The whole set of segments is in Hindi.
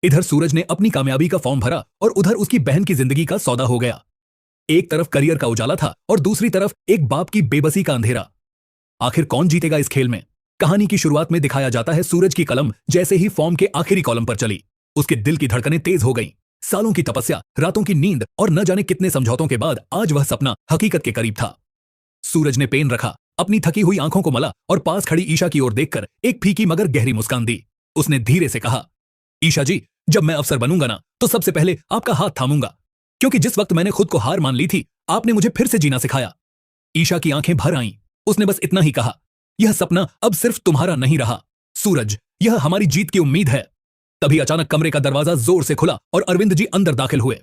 इधर सूरज ने अपनी कामयाबी का फॉर्म भरा और उधर उसकी बहन की जिंदगी का सौदा हो गया। एक तरफ करियर का उजाला था और दूसरी तरफ एक बाप की बेबसी का अंधेरा। आखिर कौन जीतेगा इस खेल में? कहानी की शुरुआत में दिखाया जाता है सूरज की कलम जैसे ही फॉर्म के आखिरी कॉलम पर चली, उसके दिल की धड़कनें तेज हो गईं। सालों की तपस्या, रातों की नींद और न जाने कितने समझौतों के बाद आज वह सपना हकीकत के करीब था। सूरज ने पेन रखा, अपनी थकी हुई आंखों को मला और पास खड़ी ईशा की ओर देखकर एक फीकी मगर गहरी मुस्कान दी। उसने धीरे से कहा, ईशा जी, जब मैं अफसर बनूंगा ना तो सबसे पहले आपका हाथ थामूंगा, क्योंकि जिस वक्त मैंने खुद को हार मान ली थी आपने मुझे फिर से जीना सिखाया। ईशा की आंखें भर आईं। उसने बस इतना ही कहा, यह सपना अब सिर्फ तुम्हारा नहीं रहा सूरज, यह हमारी जीत की उम्मीद है। तभी अचानक कमरे का दरवाजा जोर से खुला और अरविंद जी अंदर दाखिल हुए।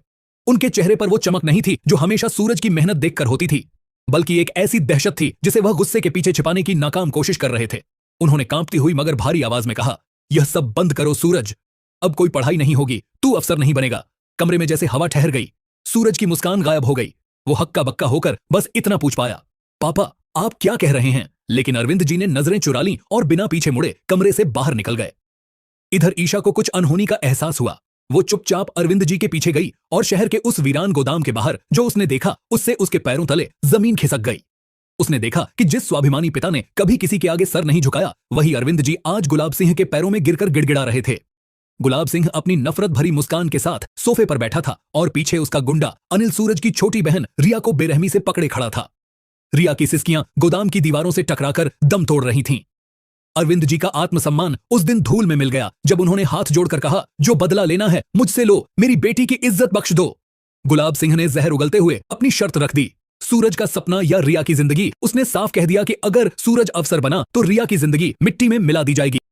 उनके चेहरे पर वो चमक नहीं थी जो हमेशा सूरज की मेहनत देखकर होती थी, बल्कि एक ऐसी दहशत थी जिसे वह गुस्से के पीछे छिपाने की नाकाम कोशिश कर रहे थे। उन्होंने कांपती हुई मगर भारी आवाज में कहा, यह सब बंद करो सूरज, अब कोई पढ़ाई नहीं होगी, तू अफसर नहीं बनेगा। कमरे में जैसे हवा ठहर गई। सूरज की मुस्कान गायब हो गई। वो हक्का बक्का होकर बस इतना पूछ पाया, पापा आप क्या कह रहे हैं? लेकिन अरविंद जी ने नजरें चुरा लीं और बिना पीछे मुड़े कमरे से बाहर निकल गए। इधर ईशा को कुछ अनहोनी का एहसास हुआ। वो चुपचाप अरविंद जी के पीछे गई और शहर के उस वीरान गोदाम के बाहर जो उसने देखा उससे उसके पैरों तले जमीन खिसक गई। उसने देखा कि जिस स्वाभिमानी पिता ने कभी किसी के आगे सर नहीं झुकाया, वही अरविंद जी आज गुलाब सिंह के पैरों में गिरकर गिड़गिड़ा रहे थे। गुलाब सिंह अपनी नफरत भरी मुस्कान के साथ सोफे पर बैठा था और पीछे उसका गुंडा अनिल सूरज की छोटी बहन रिया को बेरहमी से पकड़े खड़ा था। रिया की सिसकियां गोदाम की दीवारों से टकराकर दम तोड़ रही थीं। अरविंद जी का आत्मसम्मान उस दिन धूल में मिल गया जब उन्होंने हाथ जोड़कर कहा, जो बदला लेना है मुझसे लो, मेरी बेटी की इज्जत बख्श दो। गुलाब सिंह ने जहर उगलते हुए अपनी शर्त रख दी, सूरज का सपना या रिया की जिंदगी। उसने साफ कह दिया कि अगर सूरज अफसर बना तो रिया की जिंदगी मिट्टी में मिला दी जाएगी।